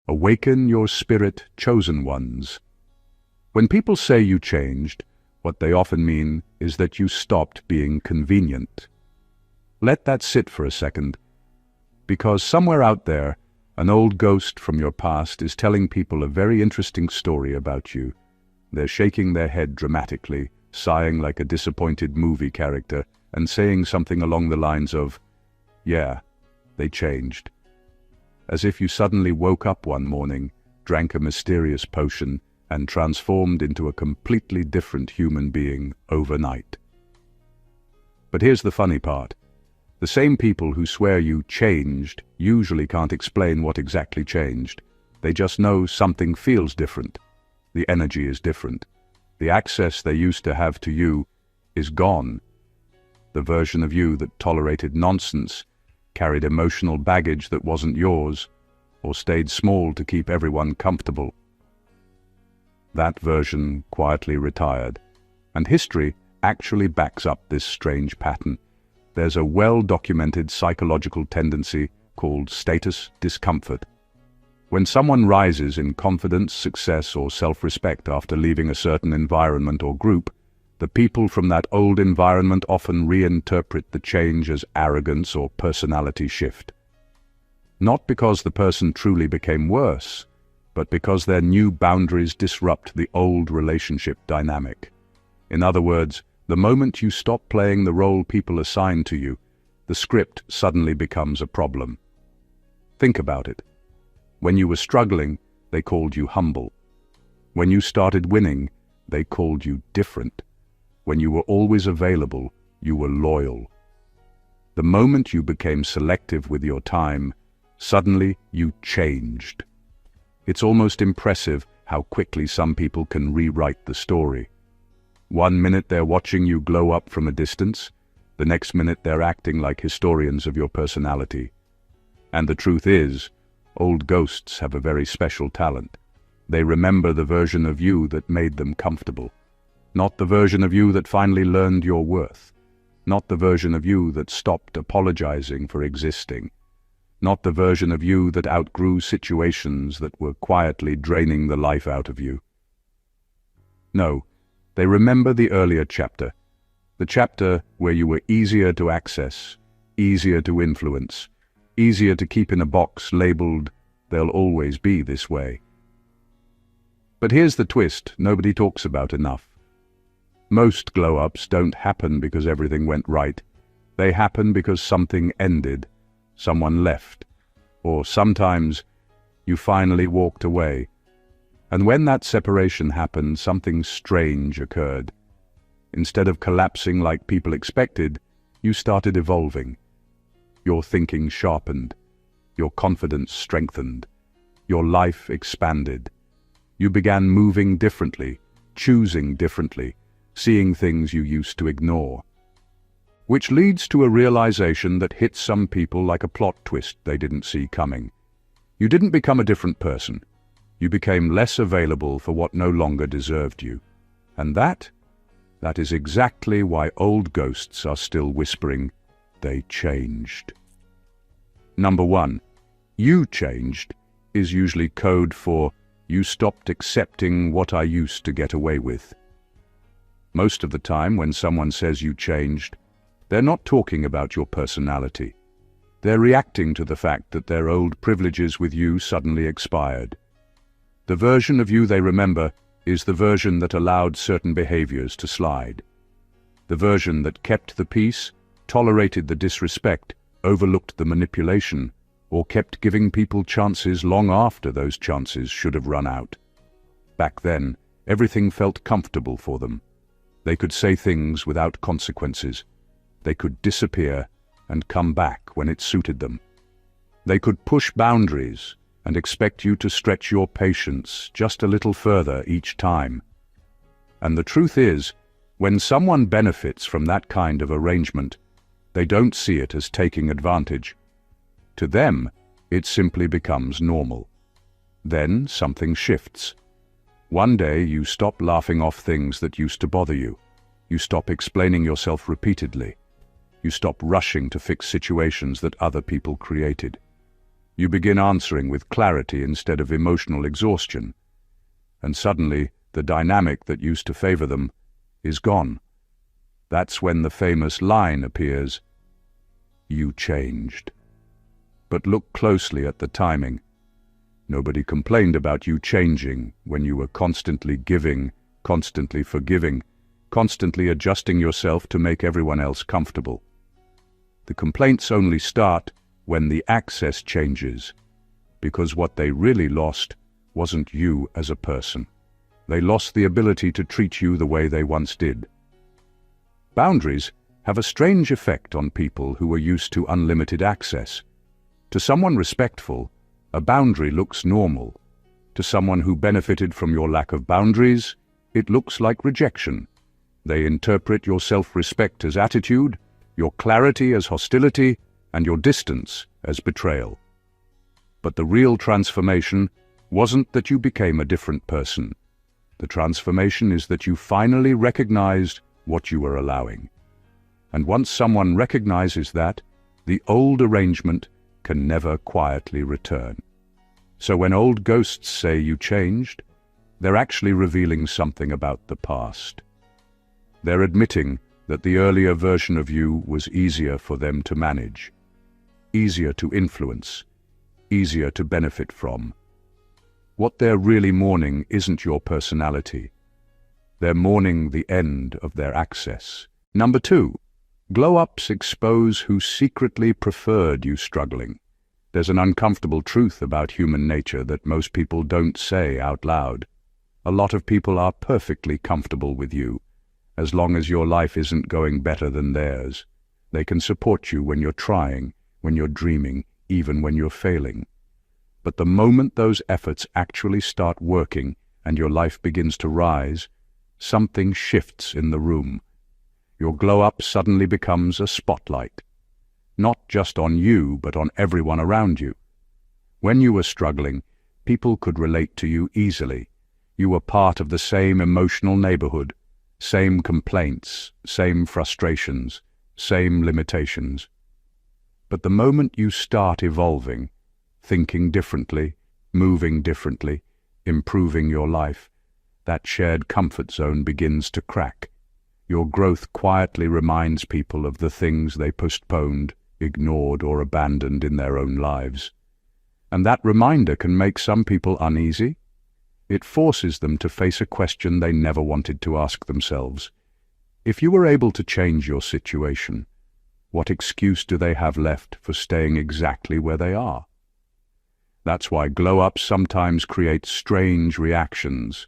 Awaken your spirit, chosen ones. When people say you changed, what they often mean is that you stopped being convenient. Let that sit for a second, because somewhere out there, an old ghost from your past is telling people a very interesting story about you. They're shaking their head dramatically, sighing like a disappointed movie character, and saying something along the lines of, "Yeah, they changed." As if you suddenly woke up one morning, drank a mysterious potion, and transformed into a completely different human being overnight. But here's the funny part. The same people who swear you changed usually can't explain what exactly changed. They just know something feels different. The energy is different. The access they used to have to you is gone. The version of you that tolerated nonsense, carried emotional baggage that wasn't yours, or stayed small to keep everyone comfortable. That version quietly retired, and history actually backs up this strange pattern. There's a well-documented psychological tendency called status discomfort. When someone rises in confidence, success, or self-respect after leaving a certain environment or group, the people from that old environment often reinterpret the change as arrogance or personality shift. Not because the person truly became worse, but because their new boundaries disrupt the old relationship dynamic. In other words, the moment you stop playing the role people assign to you, the script suddenly becomes a problem. Think about it. When you were struggling, they called you humble. When you started winning, they called you different. When you were always available, you were loyal. The moment you became selective with your time, suddenly you changed. It's almost impressive how quickly some people can rewrite the story. One minute they're watching you glow up from a distance, the next minute they're acting like historians of your personality. And the truth is, old ghosts have a very special talent. They remember the version of you that made them comfortable. Not the version of you that finally learned your worth. Not the version of you that stopped apologizing for existing. Not the version of you that outgrew situations that were quietly draining the life out of you. No, they remember the earlier chapter. The chapter where you were easier to access, easier to influence, easier to keep in a box labeled, "They'll always be this way." But here's the twist nobody talks about enough. Most glow-ups don't happen because everything went right. They happen because something ended, someone left, or sometimes you finally walked away. And when that separation happened, something strange occurred. Instead of collapsing like people expected, you started evolving. Your thinking sharpened, your confidence strengthened, your life expanded. You began moving differently, choosing differently, seeing things you used to ignore. Which leads to a realization that hits some people like a plot twist they didn't see coming. You didn't become a different person. You became less available for what no longer deserved you. And that is exactly why old ghosts are still whispering, they changed. Number 1, you changed is usually code for you stopped accepting what I used to get away with. Most of the time when someone says you changed, they're not talking about your personality. They're reacting to the fact that their old privileges with you suddenly expired. The version of you they remember is the version that allowed certain behaviors to slide. The version that kept the peace, tolerated the disrespect, overlooked the manipulation, or kept giving people chances long after those chances should have run out. Back then, everything felt comfortable for them. They could say things without consequences. They could disappear and come back when it suited them. They could push boundaries and expect you to stretch your patience just a little further each time. And the truth is, when someone benefits from that kind of arrangement, they don't see it as taking advantage. To them, it simply becomes normal. Then something shifts. One day you stop laughing off things that used to bother you. You stop explaining yourself repeatedly. You stop rushing to fix situations that other people created. You begin answering with clarity instead of emotional exhaustion. And suddenly, the dynamic that used to favor them is gone. That's when the famous line appears, "You changed." But look closely at the timing. Nobody complained about you changing when you were constantly giving, constantly forgiving, constantly adjusting yourself to make everyone else comfortable. The complaints only start when the access changes, because what they really lost wasn't you as a person. They lost the ability to treat you the way they once did. Boundaries have a strange effect on people who are used to unlimited access. To someone respectful, a boundary looks normal. To someone who benefited from your lack of boundaries, it looks like rejection. They interpret your self-respect as attitude, your clarity as hostility, and your distance as betrayal. But the real transformation wasn't that you became a different person. The transformation is that you finally recognized what you were allowing. And once someone recognizes that, the old arrangement can never quietly return. So when old ghosts say you changed, they're actually revealing something about the past. They're admitting that the earlier version of you was easier for them to manage, easier to influence, easier to benefit from. What they're really mourning isn't your personality. They're mourning the end of their access. Number 2, glow-ups expose who secretly preferred you struggling. There's an uncomfortable truth about human nature that most people don't say out loud. A lot of people are perfectly comfortable with you, as long as your life isn't going better than theirs. They can support you when you're trying, when you're dreaming, even when you're failing. But the moment those efforts actually start working and your life begins to rise, something shifts in the room. Your glow-up suddenly becomes a spotlight, not just on you, but on everyone around you. When you were struggling, people could relate to you easily. You were part of the same emotional neighborhood, same complaints, same frustrations, same limitations. But the moment you start evolving, thinking differently, moving differently, improving your life, that shared comfort zone begins to crack. Your growth quietly reminds people of the things they postponed, ignored, or abandoned in their own lives. And that reminder can make some people uneasy. It forces them to face a question they never wanted to ask themselves. If you were able to change your situation, what excuse do they have left for staying exactly where they are? That's why glow-ups sometimes create strange reactions.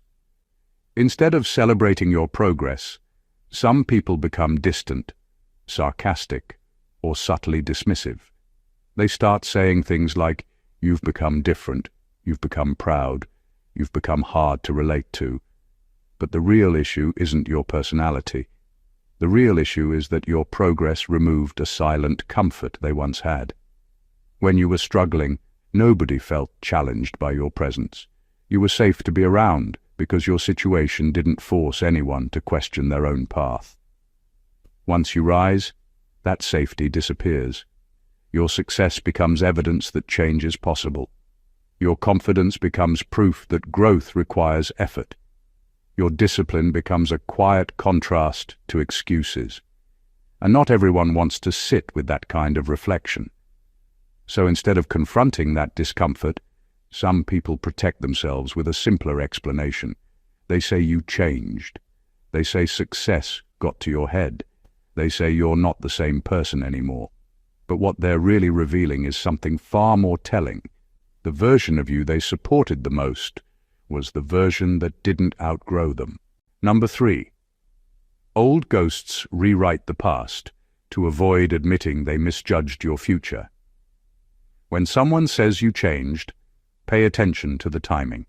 Instead of celebrating your progress, some people become distant, sarcastic, or subtly dismissive. They start saying things like, "You've become different, you've become proud, you've become hard to relate to." But the real issue isn't your personality. The real issue is that your progress removed a silent comfort they once had. When you were struggling, nobody felt challenged by your presence. You were safe to be around because your situation didn't force anyone to question their own path. Once you rise, that safety disappears. Your success becomes evidence that change is possible. Your confidence becomes proof that growth requires effort. Your discipline becomes a quiet contrast to excuses. And not everyone wants to sit with that kind of reflection. So instead of confronting that discomfort, some people protect themselves with a simpler explanation. They say you changed. They say success got to your head. They say you're not the same person anymore. But what they're really revealing is something far more telling. The version of you they supported the most was the version that didn't outgrow them. Number 3. Old ghosts rewrite the past to avoid admitting they misjudged your future. When someone says you changed, pay attention to the timing.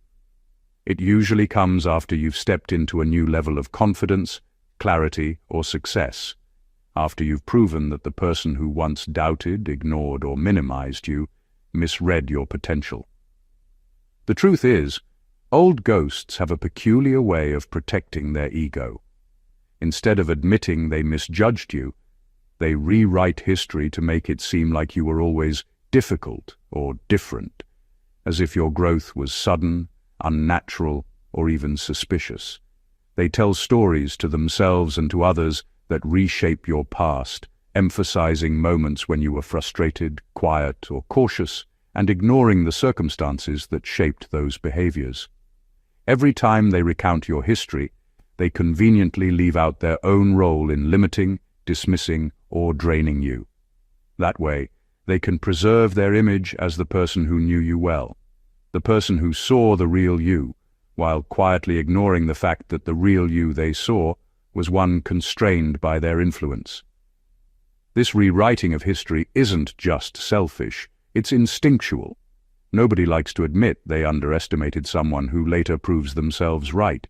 It usually comes after you've stepped into a new level of confidence, clarity, or success, after you've proven that the person who once doubted, ignored, or minimized you misread your potential. The truth is, old ghosts have a peculiar way of protecting their ego. Instead of admitting they misjudged you, they rewrite history to make it seem like you were always difficult or different, as if your growth was sudden, unnatural, or even suspicious. They tell stories to themselves and to others that reshape your past, emphasizing moments when you were frustrated, quiet, or cautious, and ignoring the circumstances that shaped those behaviors. Every time they recount your history, they conveniently leave out their own role in limiting, dismissing, or draining you. That way, they can preserve their image as the person who knew you well, the person who saw the real you, while quietly ignoring the fact that the real you they saw was one constrained by their influence. This rewriting of history isn't just selfish, it's instinctual. Nobody likes to admit they underestimated someone who later proves themselves right.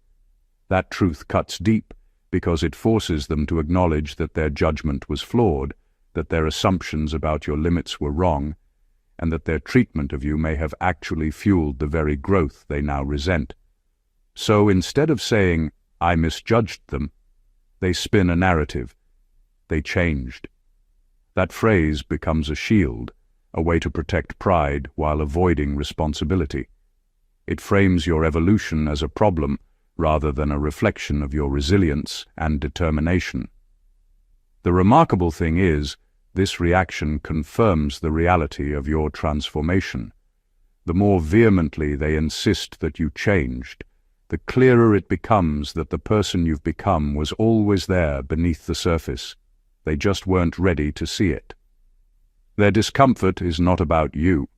That truth cuts deep because it forces them to acknowledge that their judgment was flawed, that their assumptions about your limits were wrong, and that their treatment of you may have actually fueled the very growth they now resent. So instead of saying, "I misjudged them," they spin a narrative. They changed. That phrase becomes a shield, a way to protect pride while avoiding responsibility. It frames your evolution as a problem rather than a reflection of your resilience and determination. The remarkable thing is, this reaction confirms the reality of your transformation. The more vehemently they insist that you changed, the clearer it becomes that the person you've become was always there beneath the surface. They just weren't ready to see it. Their discomfort is not about you.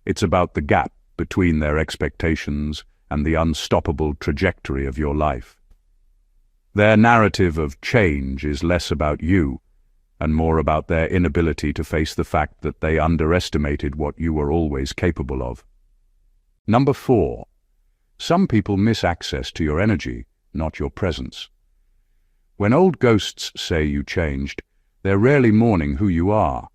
It's about the gap between their expectations and the unstoppable trajectory of your life. Their narrative of change is less about you and more about their inability to face the fact that they underestimated what you were always capable of. Number 4. Some people miss access to your energy, not your presence. When old ghosts say you changed, they're rarely mourning who you are.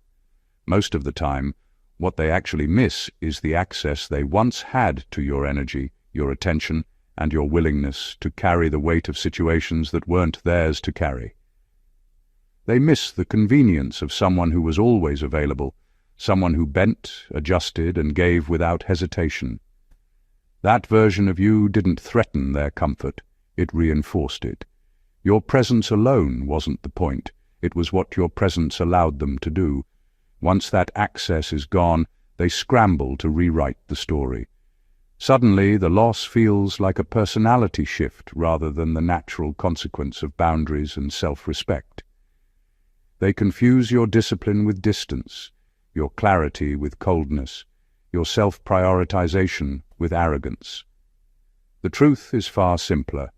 Most of the time, what they actually miss is the access they once had to your energy, your attention, and your willingness to carry the weight of situations that weren't theirs to carry. They miss the convenience of someone who was always available, someone who bent, adjusted, and gave without hesitation. That version of you didn't threaten their comfort, it reinforced it. Your presence alone wasn't the point, it was what your presence allowed them to do. Once that access is gone, they scramble to rewrite the story. Suddenly, the loss feels like a personality shift rather than the natural consequence of boundaries and self-respect. They confuse your discipline with distance, your clarity with coldness, your self-prioritization with arrogance. The truth is far simpler.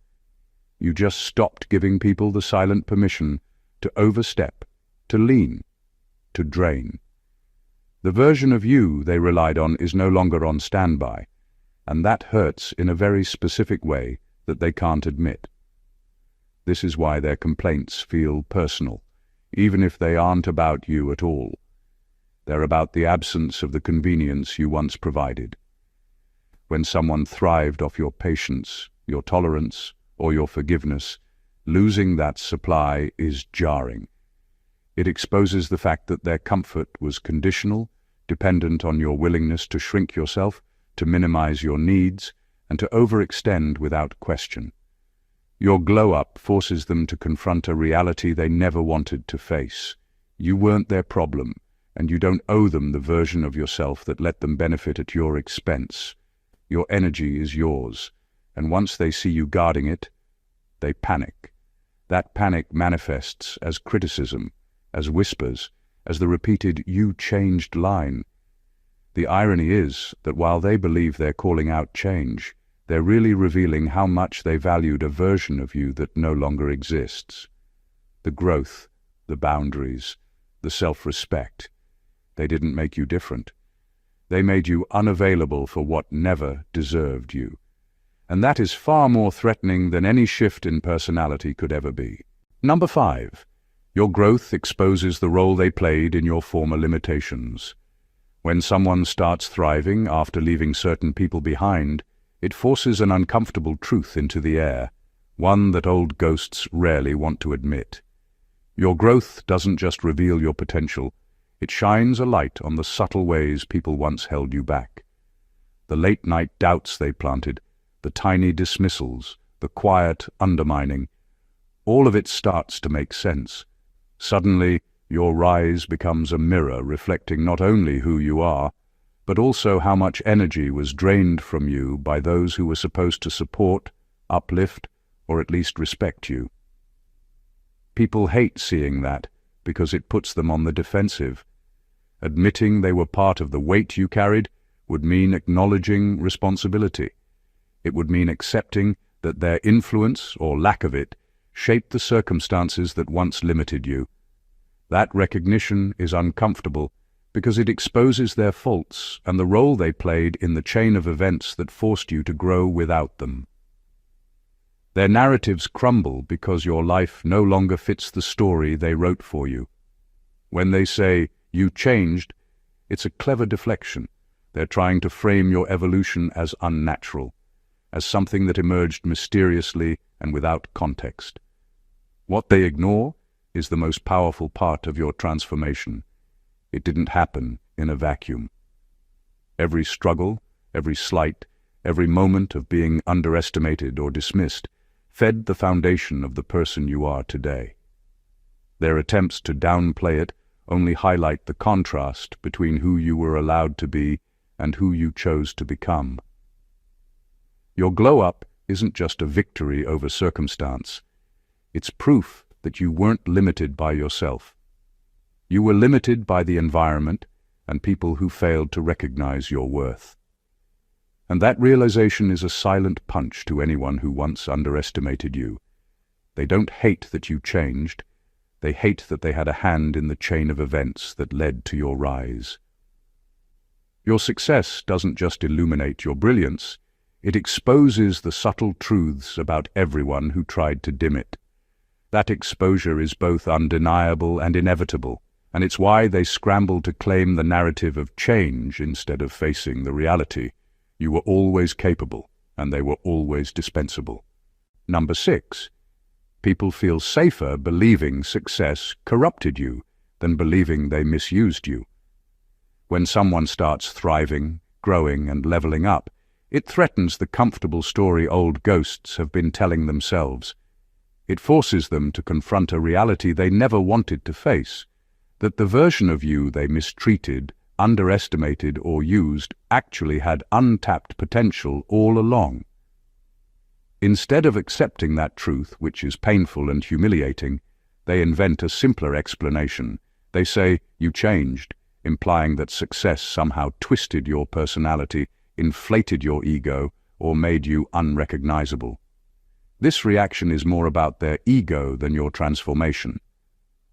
You just stopped giving people the silent permission to overstep, to lean, to drain. The version of you they relied on is no longer on standby, and that hurts in a very specific way that they can't admit. This is why their complaints feel personal, even if they aren't about you at all. They're about the absence of the convenience you once provided. When someone thrived off your patience, your tolerance, or your forgiveness, losing that supply is jarring. It exposes the fact that their comfort was conditional, dependent on your willingness to shrink yourself, to minimize your needs, and to overextend without question. Your glow-up forces them to confront a reality they never wanted to face. You weren't their problem, and you don't owe them the version of yourself that let them benefit at your expense. Your energy is yours, and once they see you guarding it, they panic. That panic manifests as criticism, as whispers, as the repeated "you changed" line. The irony is that while they believe they're calling out change, they're really revealing how much they valued a version of you that no longer exists. The growth, the boundaries, the self-respect, they didn't make you different. They made you unavailable for what never deserved you. And that is far more threatening than any shift in personality could ever be. Number 5. Your growth exposes the role they played in your former limitations. When someone starts thriving after leaving certain people behind, it forces an uncomfortable truth into the air, one that old ghosts rarely want to admit. Your growth doesn't just reveal your potential, It shines a light on the subtle ways people once held you back. The late-night doubts they planted, the tiny dismissals, the quiet undermining. All of it starts to make sense. Suddenly, your rise becomes a mirror reflecting not only who you are, but also how much energy was drained from you by those who were supposed to support, uplift, or at least respect you. People hate seeing that because it puts them on the defensive. Admitting they were part of the weight you carried would mean acknowledging responsibility. It would mean accepting that their influence, or lack of it, shaped the circumstances that once limited you. That recognition is uncomfortable because it exposes their faults and the role they played in the chain of events that forced you to grow without them. Their narratives crumble because your life no longer fits the story they wrote for you. When they say, "You changed," it's a clever deflection. They're trying to frame your evolution as unnatural, as something that emerged mysteriously and without context. What they ignore is the most powerful part of your transformation. It didn't happen in a vacuum. Every struggle, every slight, every moment of being underestimated or dismissed fed the foundation of the person you are today. Their attempts to downplay it only highlight the contrast between who you were allowed to be and who you chose to become. Your glow-up isn't just a victory over circumstance. It's proof that you weren't limited by yourself. You were limited by the environment and people who failed to recognize your worth. And that realization is a silent punch to anyone who once underestimated you. They don't hate that you changed. They hate that they had a hand in the chain of events that led to your rise. Your success doesn't just illuminate your brilliance, it exposes the subtle truths about everyone who tried to dim it. That exposure is both undeniable and inevitable, and it's why they scramble to claim the narrative of change instead of facing the reality. You were always capable, and they were always dispensable. Number 6. People feel safer believing success corrupted you than believing they misused you. When someone starts thriving, growing, and leveling up, it threatens the comfortable story old ghosts have been telling themselves. It forces them to confront a reality they never wanted to face, that the version of you they mistreated, underestimated, or used actually had untapped potential all along. Instead of accepting that truth, which is painful and humiliating, they invent a simpler explanation. They say, "You changed," implying that success somehow twisted your personality, inflated your ego, or made you unrecognizable. This reaction is more about their ego than your transformation.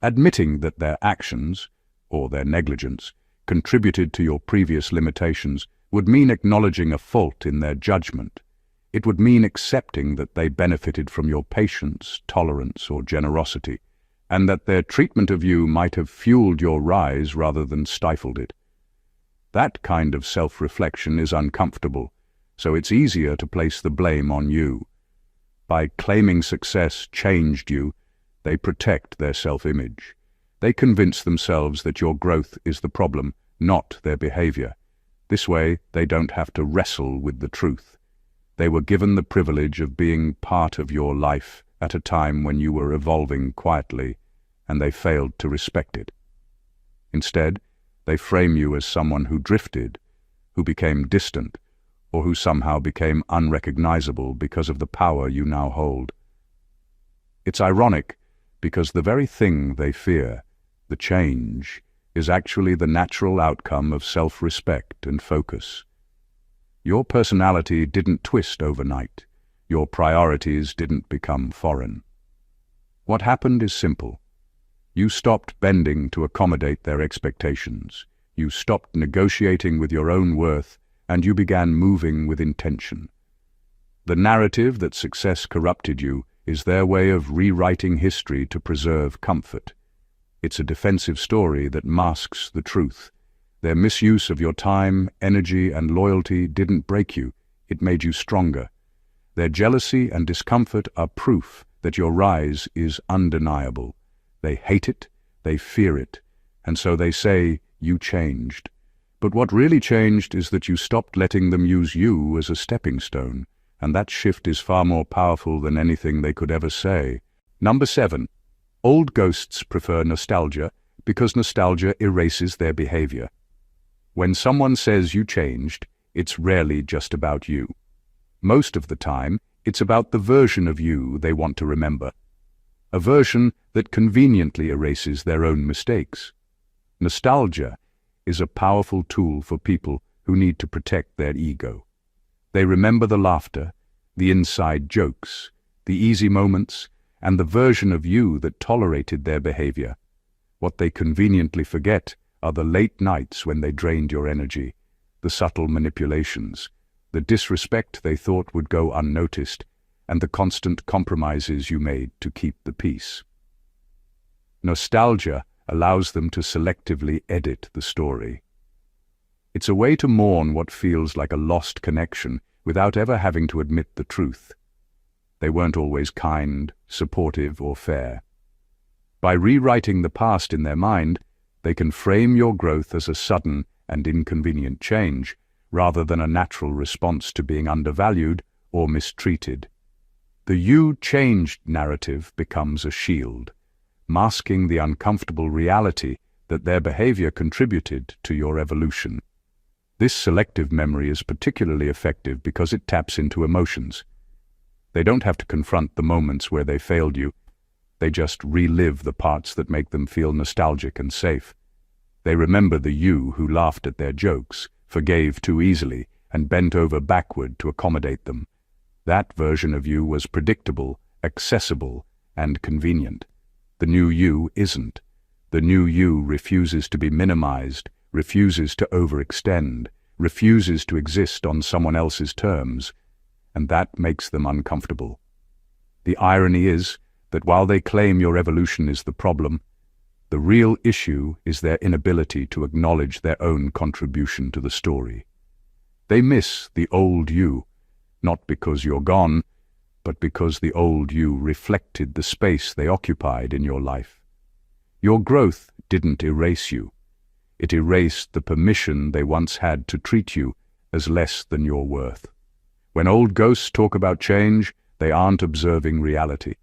Admitting that their actions, or their negligence, contributed to your previous limitations would mean acknowledging a fault in their judgment. It would mean accepting that they benefited from your patience, tolerance, or generosity, and that their treatment of you might have fueled your rise rather than stifled it. That kind of self-reflection is uncomfortable, so it's easier to place the blame on you. By claiming success changed you, they protect their self-image. They convince themselves that your growth is the problem, not their behavior. This way, they don't have to wrestle with the truth. They were given the privilege of being part of your life at a time when you were evolving quietly, and they failed to respect it. Instead, they frame you as someone who drifted, who became distant, or who somehow became unrecognizable because of the power you now hold. It's ironic because the very thing they fear, the change, is actually the natural outcome of self-respect and focus. Your personality didn't twist overnight. Your priorities didn't become foreign. What happened is simple. You stopped bending to accommodate their expectations. You stopped negotiating with your own worth, and you began moving with intention. The narrative that success corrupted you is their way of rewriting history to preserve comfort. It's a defensive story that masks the truth. Their misuse of your time, energy, and loyalty didn't break you, it made you stronger. Their jealousy and discomfort are proof that your rise is undeniable. They hate it, they fear it, and so they say, you changed. But what really changed is that you stopped letting them use you as a stepping stone, and that shift is far more powerful than anything they could ever say. Number 7. Old ghosts prefer nostalgia because nostalgia erases their behavior. When someone says you changed, it's rarely just about you. Most of the time, it's about the version of you they want to remember. A version that conveniently erases their own mistakes. Nostalgia is a powerful tool for people who need to protect their ego. They remember the laughter, the inside jokes, the easy moments, and the version of you that tolerated their behavior. What they conveniently forget are the late nights when they drained your energy, the subtle manipulations, the disrespect they thought would go unnoticed, and the constant compromises you made to keep the peace. Nostalgia allows them to selectively edit the story. It's a way to mourn what feels like a lost connection without ever having to admit the truth. They weren't always kind, supportive, or fair. By rewriting the past in their mind, they can frame your growth as a sudden and inconvenient change, rather than a natural response to being undervalued or mistreated. The "you changed" narrative becomes a shield, masking the uncomfortable reality that their behavior contributed to your evolution. This selective memory is particularly effective because it taps into emotions. They don't have to confront the moments where they failed you. They just relive the parts that make them feel nostalgic and safe. They remember the you who laughed at their jokes, forgave too easily, and bent over backward to accommodate them. That version of you was predictable, accessible, and convenient. The new you isn't. The new you refuses to be minimized, refuses to overextend, refuses to exist on someone else's terms, and that makes them uncomfortable. The irony is that while they claim your evolution is the problem, the real issue is their inability to acknowledge their own contribution to the story. They miss the old you, not because you're gone, but because the old you reflected the space they occupied in your life. Your growth didn't erase you. It erased the permission they once had to treat you as less than your worth. When old ghosts talk about change, they aren't observing reality.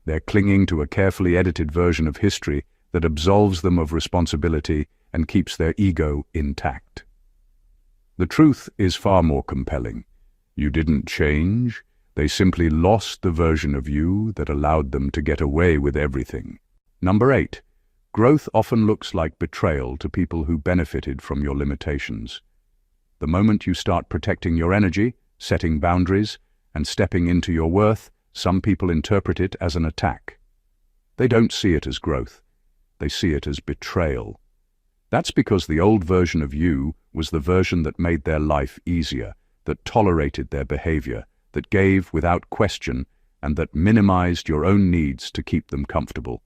They're clinging to a carefully edited version of history that absolves them of responsibility and keeps their ego intact. The truth is far more compelling. You didn't change. They simply lost the version of you that allowed them to get away with everything. Number 8. Growth often looks like betrayal to people who benefited from your limitations. The moment you start protecting your energy, setting boundaries, and stepping into your worth, some people interpret it as an attack. They don't see it as growth. They see it as betrayal. That's because the old version of you was the version that made their life easier, that tolerated their behavior, that gave without question, and that minimized your own needs to keep them comfortable.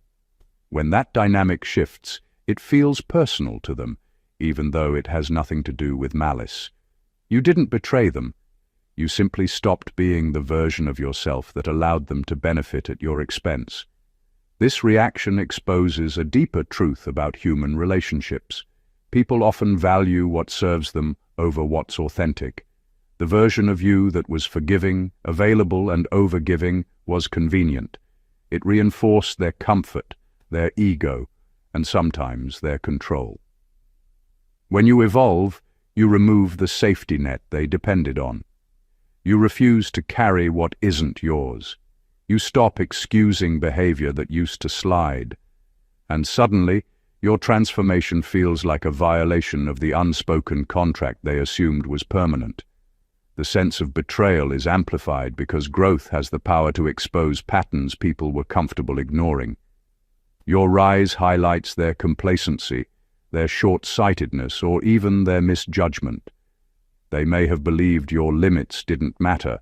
When that dynamic shifts, it feels personal to them, even though it has nothing to do with malice. You didn't betray them. You simply stopped being the version of yourself that allowed them to benefit at your expense. This reaction exposes a deeper truth about human relationships. People often value what serves them over what's authentic. The version of you that was forgiving, available, and overgiving was convenient. It reinforced their comfort, their ego, and sometimes their control. When you evolve, you remove the safety net they depended on. You refuse to carry what isn't yours. You stop excusing behavior that used to slide. And suddenly, your transformation feels like a violation of the unspoken contract they assumed was permanent. The sense of betrayal is amplified because growth has the power to expose patterns people were comfortable ignoring. Your rise highlights their complacency, their short-sightedness, or even their misjudgment. They may have believed your limits didn't matter,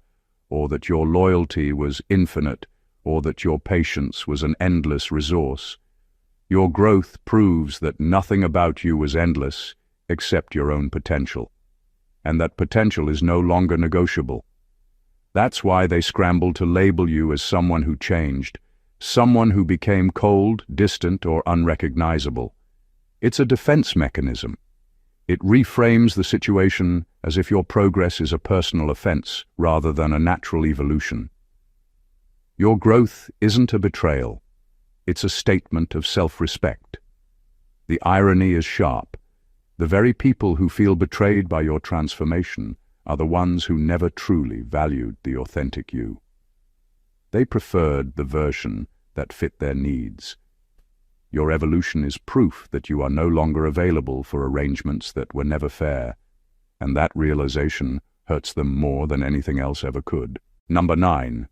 or that your loyalty was infinite, or that your patience was an endless resource. Your growth proves that nothing about you was endless except your own potential, and that potential is no longer negotiable. That's why they scramble to label you as someone who changed, someone who became cold, distant, or unrecognizable. It's a defense mechanism. It reframes the situation as if your progress is a personal offense rather than a natural evolution. Your growth isn't a betrayal. It's a statement of self-respect. The irony is sharp. The very people who feel betrayed by your transformation are the ones who never truly valued the authentic you. They preferred the version that fit their needs. Your evolution is proof that you are no longer available for arrangements that were never fair, and that realization hurts them more than anything else ever could. Number 9.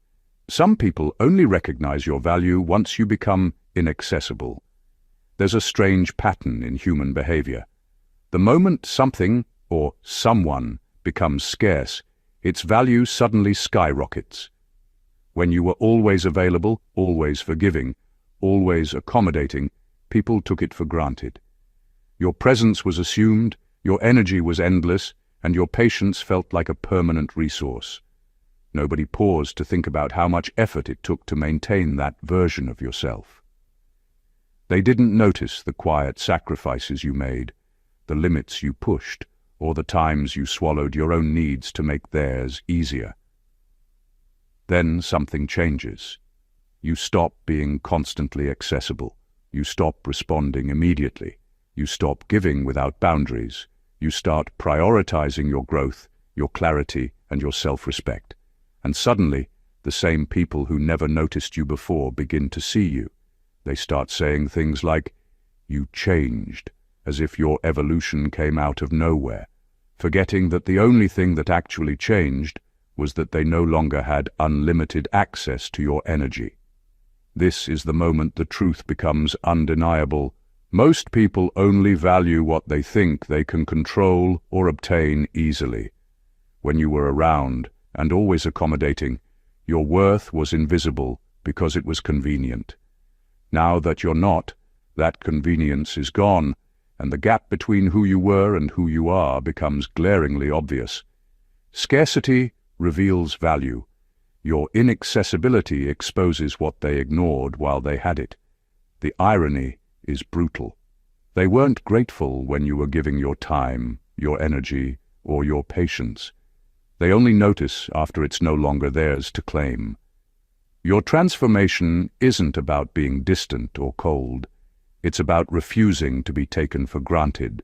Some people only recognize your value once you become inaccessible. There's a strange pattern in human behavior. The moment something or someone becomes scarce, its value suddenly skyrockets. When you were always available, always forgiving, always accommodating, people took it for granted. Your presence was assumed, your energy was endless, and your patience felt like a permanent resource. Nobody paused to think about how much effort it took to maintain that version of yourself. They didn't notice the quiet sacrifices you made, the limits you pushed, or the times you swallowed your own needs to make theirs easier. Then something changes. You stop being constantly accessible. You stop responding immediately. You stop giving without boundaries. You start prioritizing your growth, your clarity, and your self-respect. And suddenly, the same people who never noticed you before begin to see you. They start saying things like, "You changed," as if your evolution came out of nowhere, forgetting that the only thing that actually changed was that they no longer had unlimited access to your energy. This is the moment the truth becomes undeniable. Most people only value what they think they can control or obtain easily. When you were around and always accommodating, your worth was invisible because it was convenient. Now that you're not, that convenience is gone, and the gap between who you were and who you are becomes glaringly obvious. Scarcity reveals value. Your inaccessibility exposes what they ignored while they had it. The irony is brutal. They weren't grateful when you were giving your time, your energy, or your patience. They only notice after it's no longer theirs to claim. Your transformation isn't about being distant or cold. It's about refusing to be taken for granted.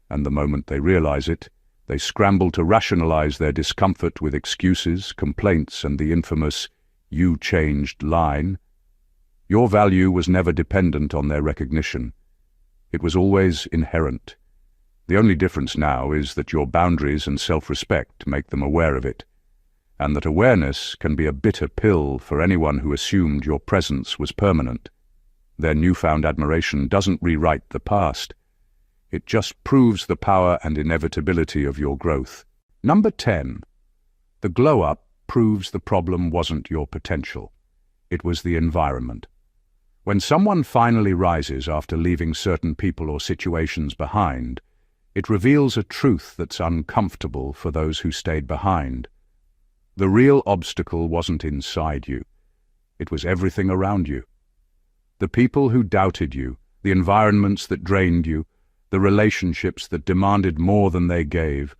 And the moment they realize it, they scramble to rationalize their discomfort with excuses, complaints, and the infamous "you changed" line. Your value was never dependent on their recognition. It was always inherent. The only difference now is that your boundaries and self-respect make them aware of it, and that awareness can be a bitter pill for anyone who assumed your presence was permanent. Their newfound admiration doesn't rewrite the past. It just proves the power and inevitability of your growth. Number 10. The glow-up proves the problem wasn't your potential. It was the environment. When someone finally rises after leaving certain people or situations behind, it reveals a truth that's uncomfortable for those who stayed behind. The real obstacle wasn't inside you. It was everything around you. The people who doubted you, the environments that drained you, the relationships that demanded more than they gave.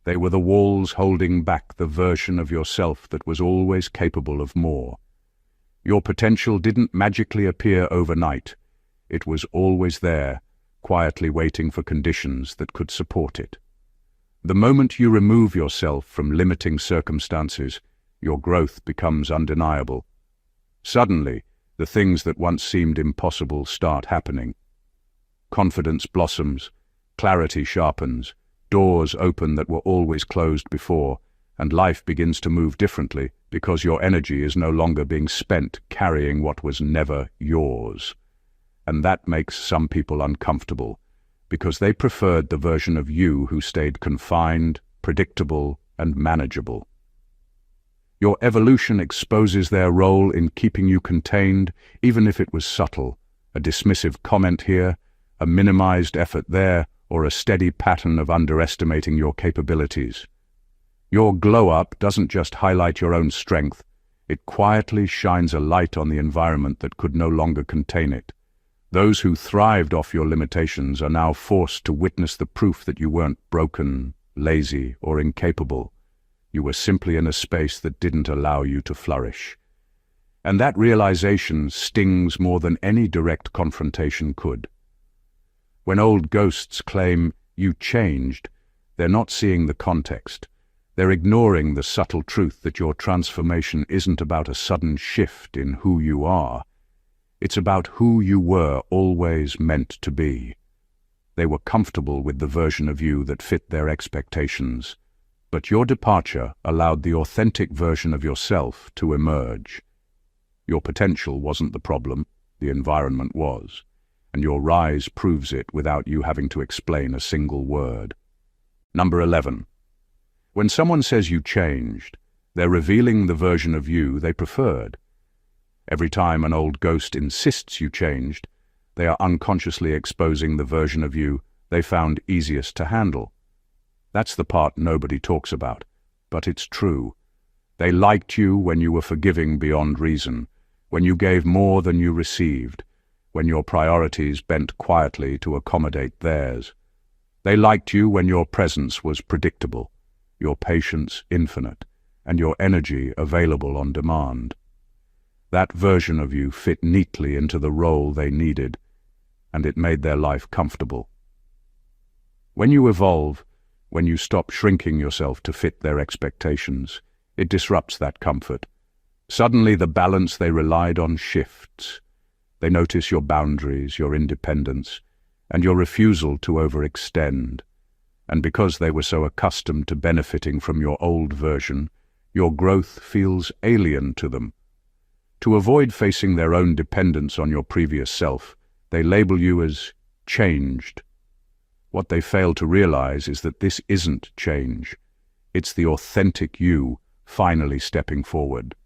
They were the walls holding back the version of yourself that was always capable of more. Your potential didn't magically appear overnight. It was always there, quietly waiting for conditions that could support it. The moment you remove yourself from limiting circumstances, your growth becomes undeniable. Suddenly, the things that once seemed impossible start happening. Confidence blossoms, clarity sharpens, doors open that were always closed before, and life begins to move differently because your energy is no longer being spent carrying what was never yours. And that makes some people uncomfortable, because they preferred the version of you who stayed confined, predictable, and manageable. Your evolution exposes their role in keeping you contained, even if it was subtle. A dismissive comment here, a minimized effort there, or a steady pattern of underestimating your capabilities. Your glow-up doesn't just highlight your own strength, it quietly shines a light on the environment that could no longer contain it. Those who thrived off your limitations are now forced to witness the proof that you weren't broken, lazy, or incapable. You were simply in a space that didn't allow you to flourish. And that realization stings more than any direct confrontation could. When old ghosts claim you changed, they're not seeing the context. They're ignoring the subtle truth that your transformation isn't about a sudden shift in who you are. It's about who you were always meant to be. They were comfortable with the version of you that fit their expectations, but your departure allowed the authentic version of yourself to emerge. Your potential wasn't the problem, the environment was, and your rise proves it without you having to explain a single word. Number 11. When someone says you changed, they're revealing the version of you they preferred. Every time an old ghost insists you changed, they are unconsciously exposing the version of you they found easiest to handle. That's the part nobody talks about, but it's true. They liked you when you were forgiving beyond reason, when you gave more than you received, when your priorities bent quietly to accommodate theirs. They liked you when your presence was predictable, your patience infinite, and your energy available on demand. That version of you fit neatly into the role they needed, and it made their life comfortable. When you evolve, when you stop shrinking yourself to fit their expectations, it disrupts that comfort. Suddenly the balance they relied on shifts. They notice your boundaries, your independence, and your refusal to overextend. And because they were so accustomed to benefiting from your old version, your growth feels alien to them. To avoid facing their own dependence on your previous self, they label you as changed. What they fail to realize is that this isn't change. It's the authentic you finally stepping forward.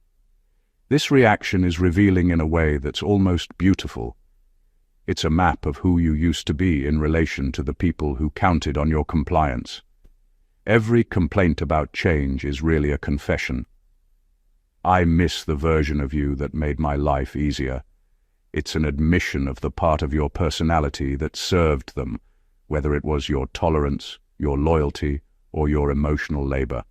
This reaction is revealing in a way that's almost beautiful. It's a map of who you used to be in relation to the people who counted on your compliance. Every complaint about change is really a confession. I miss the version of you that made my life easier. It's an admission of the part of your personality that served them, whether it was your tolerance, your loyalty, or your emotional labor.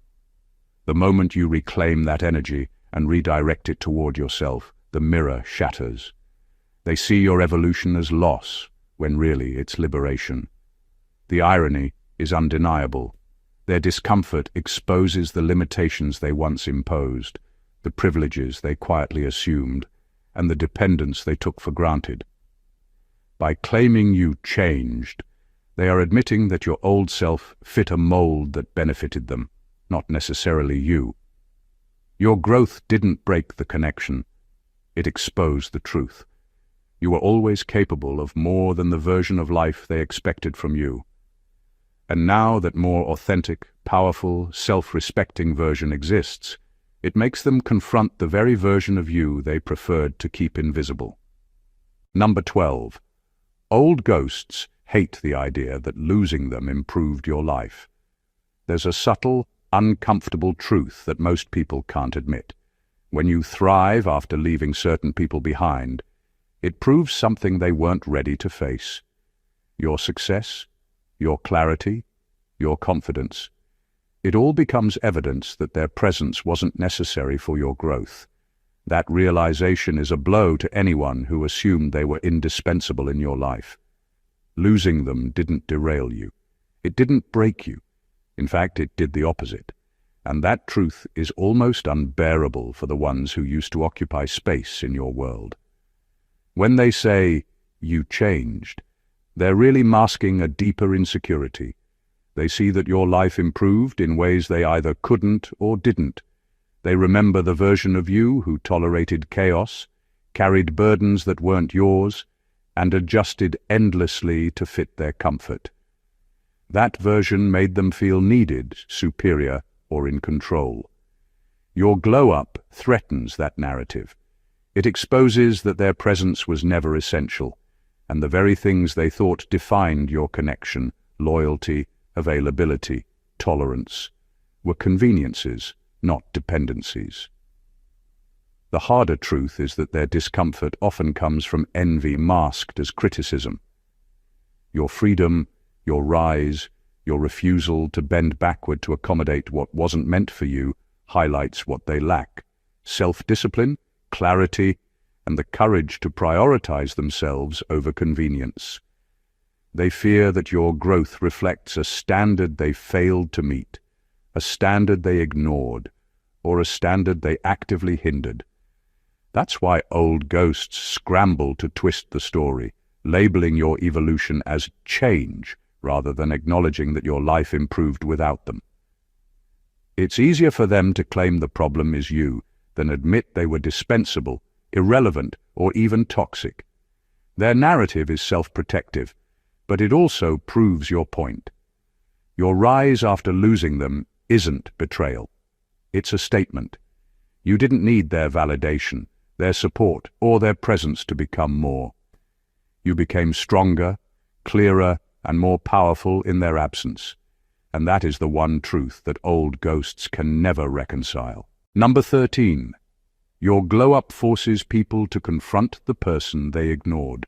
The moment you reclaim that energy and redirect it toward yourself, the mirror shatters. They see your evolution as loss, when really it's liberation. The irony is undeniable. Their discomfort exposes the limitations they once imposed, the privileges they quietly assumed, and the dependence they took for granted. By claiming you changed, they are admitting that your old self fit a mold that benefited them, not necessarily you. Your growth didn't break the connection. It exposed the truth. You were always capable of more than the version of life they expected from you. And now that more authentic, powerful, self-respecting version exists, it makes them confront the very version of you they preferred to keep invisible. Number 12. Old ghosts hate the idea that losing them improved your life. There's a subtle, uncomfortable truth that most people can't admit. When you thrive after leaving certain people behind, it proves something they weren't ready to face. Your success, your clarity, your confidence. It all becomes evidence that their presence wasn't necessary for your growth. That realization is a blow to anyone who assumed they were indispensable in your life. Losing them didn't derail you. It didn't break you. In fact, it did the opposite. And that truth is almost unbearable for the ones who used to occupy space in your world. When they say, you changed, they're really masking a deeper insecurity. They see that your life improved in ways they either couldn't or didn't. They remember the version of you who tolerated chaos, carried burdens that weren't yours, and adjusted endlessly to fit their comfort. That version made them feel needed, superior, or in control. Your glow-up threatens that narrative. It exposes that their presence was never essential, and the very things they thought defined your connection, loyalty, availability, tolerance, were conveniences, not dependencies. The harder truth is that their discomfort often comes from envy masked as criticism. Your freedom, your rise, your refusal to bend backward to accommodate what wasn't meant for you highlights what they lack: self-discipline, clarity, and the courage to prioritize themselves over convenience. They fear that your growth reflects a standard they failed to meet, a standard they ignored, or a standard they actively hindered. That's why old ghosts scramble to twist the story, labeling your evolution as change rather than acknowledging that your life improved without them. It's easier for them to claim the problem is you than admit they were dispensable, irrelevant, or even toxic. Their narrative is self-protective, but it also proves your point. Your rise after losing them isn't betrayal. It's a statement. You didn't need their validation, their support, or their presence to become more. You became stronger, clearer, and more powerful in their absence. And that is the one truth that old ghosts can never reconcile. Number 13. Your glow-up forces people to confront the person they ignored.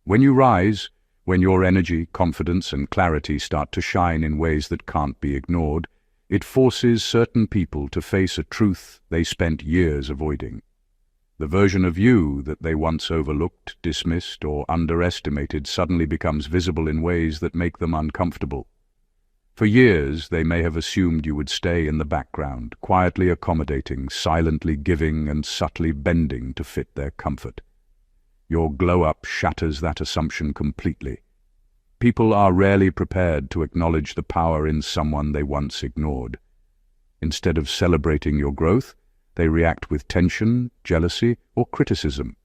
When you rise, when your energy, confidence, and clarity start to shine in ways that can't be ignored, it forces certain people to face a truth they spent years avoiding. The version of you that they once overlooked, dismissed, or underestimated suddenly becomes visible in ways that make them uncomfortable. For years, they may have assumed you would stay in the background, quietly accommodating, silently giving, and subtly bending to fit their comfort. Your glow-up shatters that assumption completely. People are rarely prepared to acknowledge the power in someone they once ignored. Instead of celebrating your growth, they react with tension, jealousy, or criticism.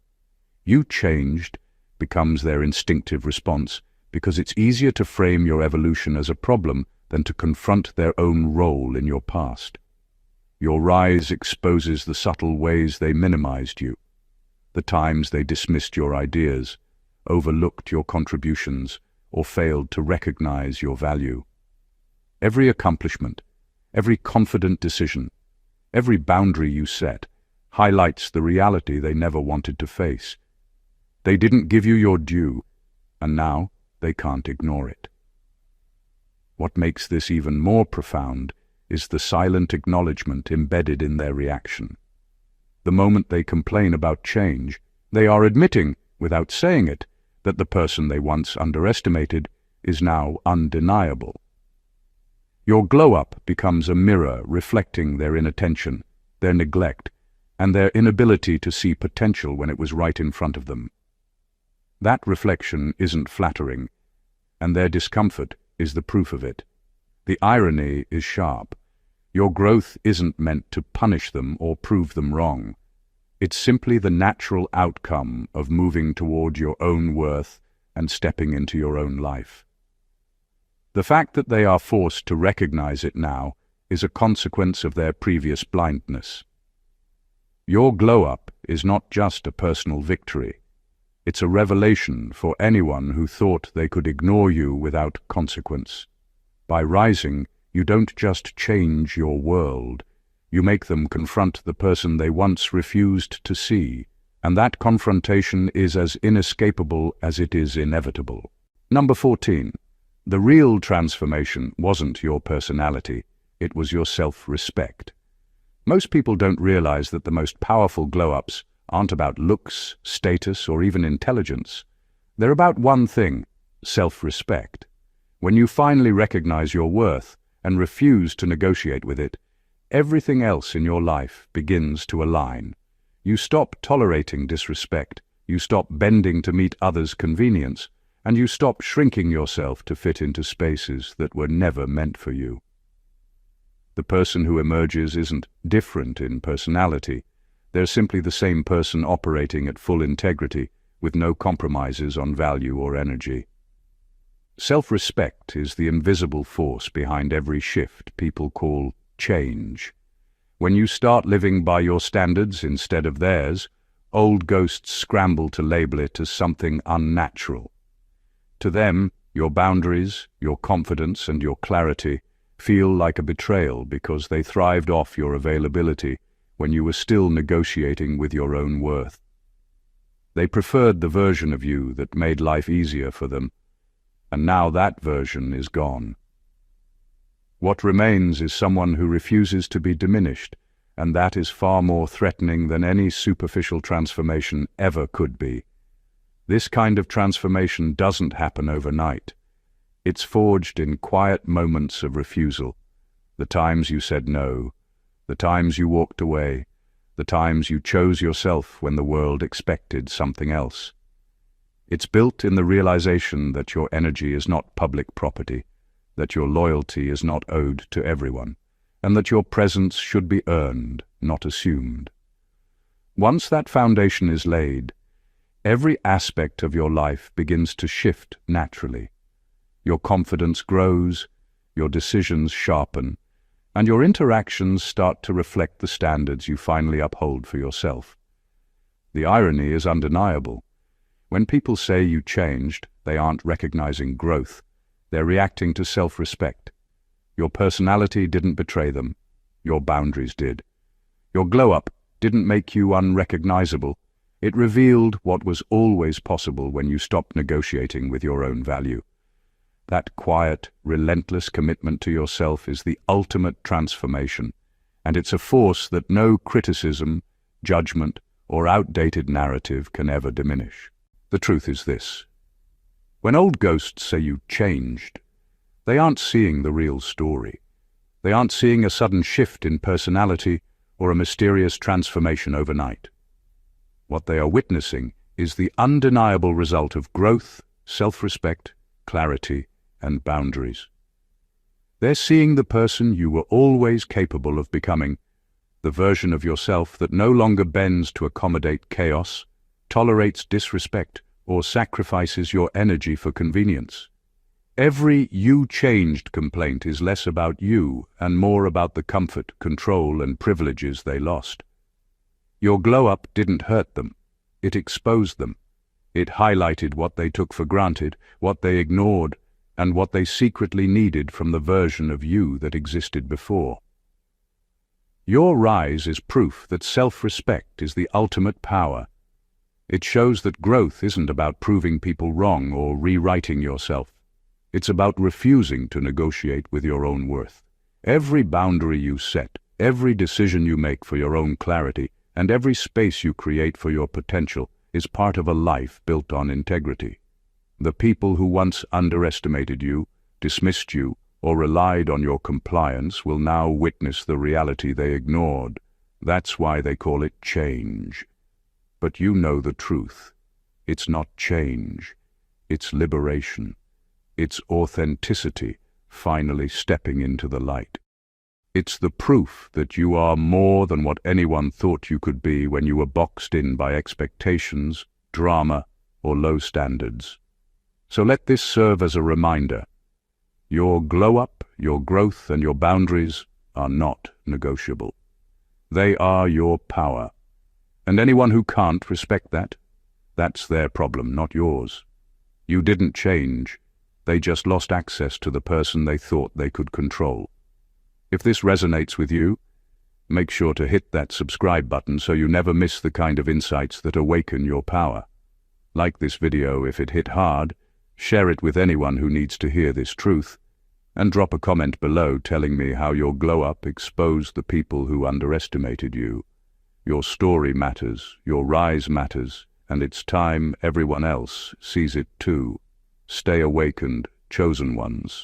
You changed becomes their instinctive response because it's easier to frame your evolution as a problem than to confront their own role in your past. Your rise exposes the subtle ways they minimized you, the times they dismissed your ideas, overlooked your contributions, or failed to recognize your value. Every accomplishment, every confident decision, every boundary you set highlights the reality they never wanted to face. They didn't give you your due, and now they can't ignore it. What makes this even more profound is the silent acknowledgement embedded in their reaction. The moment they complain about change, they are admitting, without saying it, that the person they once underestimated is now undeniable. Your glow-up becomes a mirror reflecting their inattention, their neglect, and their inability to see potential when it was right in front of them. That reflection isn't flattering, and their discomfort is the proof of it. The irony is sharp. Your growth isn't meant to punish them or prove them wrong. It's simply the natural outcome of moving toward your own worth and stepping into your own life. The fact that they are forced to recognize it now is a consequence of their previous blindness. Your glow-up is not just a personal victory. It's a revelation for anyone who thought they could ignore you without consequence. By rising, you don't just change your world. You make them confront the person they once refused to see, and that confrontation is as inescapable as it is inevitable. Number 14. The real transformation wasn't your personality, it was your self-respect. Most people don't realize that the most powerful glow-ups aren't about looks, status, or even intelligence. They're about one thing: self-respect. When you finally recognize your worth and refuse to negotiate with it, everything else in your life begins to align. You stop tolerating disrespect, you stop bending to meet others' convenience, and you stop shrinking yourself to fit into spaces that were never meant for you. The person who emerges isn't different in personality. They're simply the same person operating at full integrity, with no compromises on value or energy. Self-respect is the invisible force behind every shift people call change. When you start living by your standards instead of theirs, old ghosts scramble to label it as something unnatural. To them, your boundaries, your confidence, and your clarity feel like a betrayal because they thrived off your availability when you were still negotiating with your own worth. They preferred the version of you that made life easier for them, and now that version is gone. What remains is someone who refuses to be diminished, and that is far more threatening than any superficial transformation ever could be. This kind of transformation doesn't happen overnight. It's forged in quiet moments of refusal. The times you said no, the times you walked away, the times you chose yourself when the world expected something else. It's built in the realization that your energy is not public property, that your loyalty is not owed to everyone, and that your presence should be earned, not assumed. Once that foundation is laid, every aspect of your life begins to shift naturally. Your confidence grows, your decisions sharpen, and your interactions start to reflect the standards you finally uphold for yourself. The irony is undeniable. When people say you changed, they aren't recognizing growth. They're reacting to self-respect. Your personality didn't betray them. Your boundaries did. Your glow-up didn't make you unrecognizable. It revealed what was always possible when you stopped negotiating with your own value. That quiet, relentless commitment to yourself is the ultimate transformation, and it's a force that no criticism, judgment, or outdated narrative can ever diminish. The truth is this: when old ghosts say you changed, they aren't seeing the real story. They aren't seeing a sudden shift in personality or a mysterious transformation overnight. What they are witnessing is the undeniable result of growth, self-respect, clarity, and boundaries. They're seeing the person you were always capable of becoming, the version of yourself that no longer bends to accommodate chaos, tolerates disrespect, or sacrifices your energy for convenience. Every "you changed" complaint is less about you and more about the comfort, control, and privileges they lost. Your glow-up didn't hurt them. It exposed them. It highlighted what they took for granted, what they ignored, and what they secretly needed from the version of you that existed before. Your rise is proof that self-respect is the ultimate power. It shows that growth isn't about proving people wrong or rewriting yourself. It's about refusing to negotiate with your own worth. Every boundary you set, every decision you make for your own clarity, and every space you create for your potential is part of a life built on integrity. The people who once underestimated you, dismissed you, or relied on your compliance will now witness the reality they ignored. That's why they call it change. But you know the truth. It's not change. It's liberation. It's authenticity, finally stepping into the light. It's the proof that you are more than what anyone thought you could be when you were boxed in by expectations, drama, or low standards. So let this serve as a reminder. Your glow-up, your growth, and your boundaries are not negotiable. They are your power. And anyone who can't respect that, that's their problem, not yours. You didn't change. They just lost access to the person they thought they could control. If this resonates with you, make sure to hit that subscribe button so you never miss the kind of insights that awaken your power. Like this video if it hit hard, share it with anyone who needs to hear this truth, and drop a comment below telling me how your glow-up exposed the people who underestimated you. Your story matters, your rise matters, and it's time everyone else sees it too. Stay awakened, chosen ones.